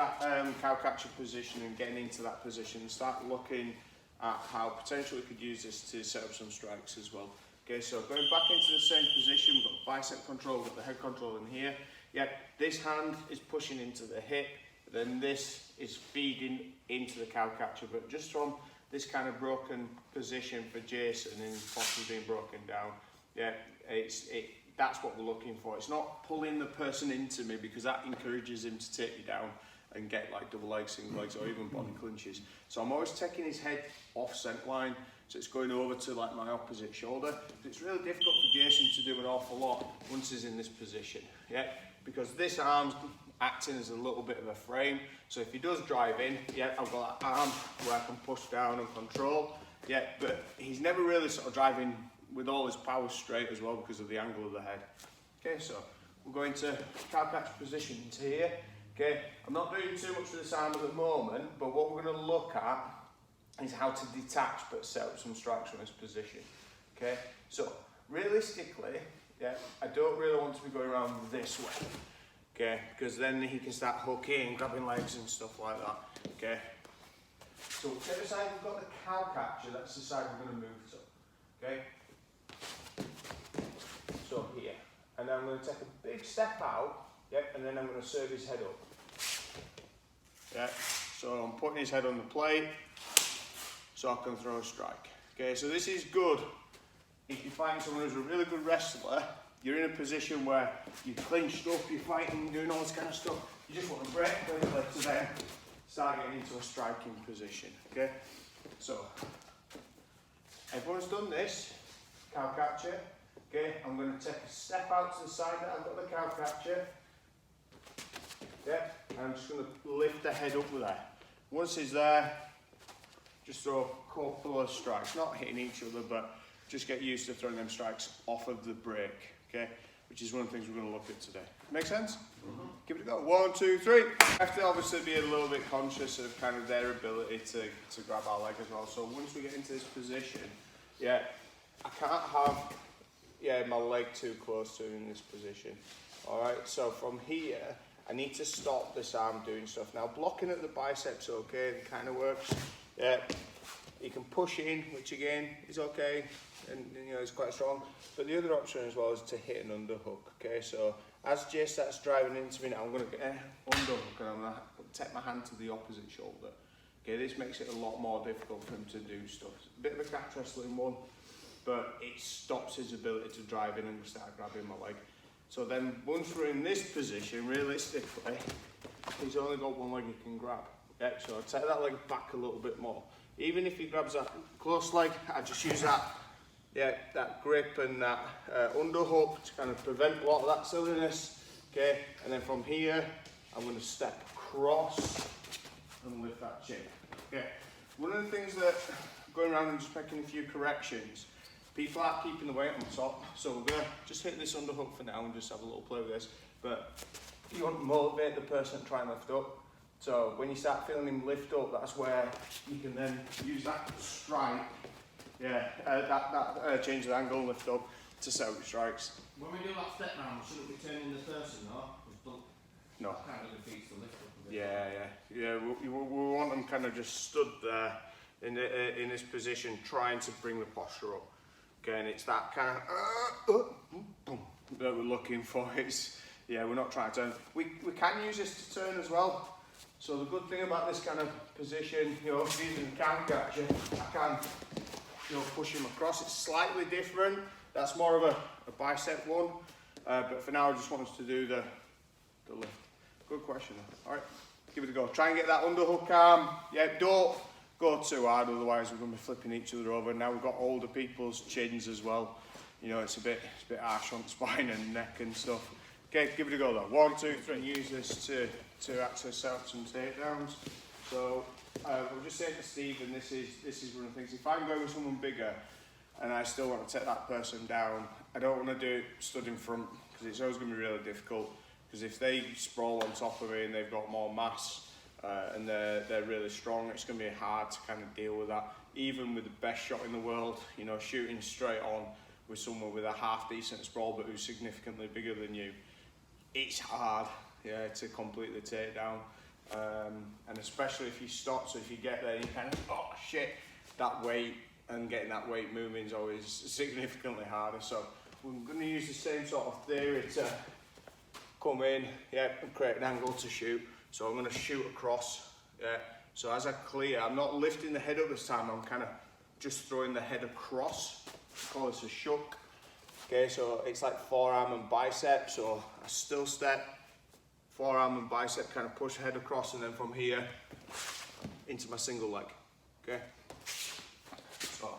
that cow catcher position and getting into that position, start looking at how potentially we could use this to set up some strikes as well. Okay, so going back into the same position, we've got the bicep control, we've got the head control in here. Yeah, this hand is pushing into the hip, then this is feeding into the cow catcher, but just from this kind of broken position for Jason and his posture being broken down, yeah, that's what we're looking for. It's not pulling the person into me, because that encourages him to take you down and get like double legs, single legs, or even body clinches. So I'm always taking his head off scent line, so it's going over to like my opposite shoulder. It's really difficult for Jason to do an awful lot once he's in this position, yeah, because this arm's acting as a little bit of a frame. So if he does drive in, yeah, I've got that arm where I can push down and control, yeah, but he's never really sort of driving with all his power straight as well because of the angle of the head. Okay, so we're going to cow catcher position into here. Okay, I'm not doing too much with this arm at the moment, but what we're going to look at is how to detach but set up some strikes from this position. Okay, so realistically, yeah, I don't really want to be going around this way. Okay, because then he can start hooking, grabbing legs and stuff like that. Okay, so whichever side we've got the cow catcher, that's the side we're going to move to. Okay, so here, and then I'm going to take a big step out, yeah, and then I'm going to serve his head up. Yeah, so I'm putting his head on the plate so I can throw a strike. Okay, so this is good if you find someone who's a really good wrestler. You're in a position where you're clinched up, you're fighting, doing all this kind of stuff. You just want to break quickly to then start getting into a striking position. Okay, so everyone's done this cow catcher. Okay, I'm going to take a step out to the side that I've got the cow catcher. Yeah, and I'm just going to lift the head up with that. Once he's there, just throw a couple of strikes, not hitting each other, but just get used to throwing them strikes off of the break, okay? Which is one of the things we're going to look at today. Make sense? Mm-hmm. Give it a go. 1, 2, 3. You have to obviously be a little bit conscious of kind of their ability to grab our leg as well. So once we get into this position, yeah, I can't have my leg too close to him in this position. All right, so from here, I need to stop this arm doing stuff. Now, blocking at the biceps, okay, it kind of works. Yeah, you can push in, which again is okay, and you know it's quite strong. But the other option as well is to hit an underhook. Okay, so as Jay starts driving into me now, I'm going to get an underhook, and I'm going to take my hand to the opposite shoulder. Okay, this makes it a lot more difficult for him to do stuff. It's a bit of a catch wrestling one, but it stops his ability to drive in and start grabbing my leg. So then once we're in this position, realistically, he's only got one leg he can grab. Yeah, so I'll take that leg back a little bit more. Even if he grabs that close leg, I just use that grip and that underhook to kind of prevent a lot of that silliness. Okay, and then from here, I'm going to step across and lift that chin. Okay, one of the things that, going around and just making a few corrections, people aren't keeping the weight on top, so we're going to just hit this underhook for now and just have a little play with this. But you want to motivate the person to try and lift up. So when you start feeling him lift up, that's where you can then use that strike, change the angle, lift up to set up your strikes. When we do that step round, shouldn't we turn in the person, No. That kind of defeats the lift up a bit. Yeah. We want them kind of just stood there in this position, trying to bring the posture up. Okay, and it's that kind of that we're looking for. We're not trying to turn. We can use this to turn as well. So the good thing about this kind of position, using the cow catcher, I can, push him across. It's slightly different. That's more of a bicep one. But for now, I just want us to do the lift. Good question. All right, give it a go. Try and get that underhook arm. Yeah, don't go too hard, otherwise we're going to be flipping each other over. Now we've got older people's chins as well. It's a bit harsh on the spine and neck and stuff. Okay, give it a go though. 1, 2, 3. Use this to actually set up some takedowns. So we'll just say to Steve, and this is one of the things. If I'm going with someone bigger and I still want to take that person down, I don't want to do it stood in front, because it's always going to be really difficult. Because if they sprawl on top of me and they've got more mass and they're really strong, it's going to be hard to kind of deal with that. Even with the best shot in the world, shooting straight on with someone with a half decent sprawl but who's significantly bigger than you, it's hard, to complete the takedown. and especially if you stop, so if you get there and you kind of, oh shit, that weight, and getting that weight moving is always significantly harder. So we're going to use the same sort of theory to come in, and create an angle to shoot. So I'm going to shoot across, so as I clear, I'm not lifting the head up this time, I'm kind of just throwing the head across. I call this a shuck. Okay, so it's like forearm and bicep, so a still step, forearm and bicep, kind of push head across, and then from here into my single leg. Okay, so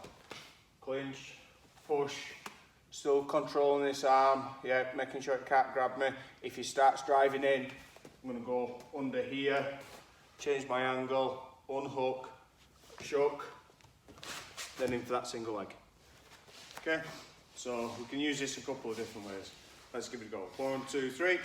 clinch, push, still controlling this arm, making sure it can't grab me. If he starts driving in, I'm going to go under here, change my angle, unhook, shuck, then into that single leg. Okay, so we can use this a couple of different ways. Let's give it a go. 1, 2, 3.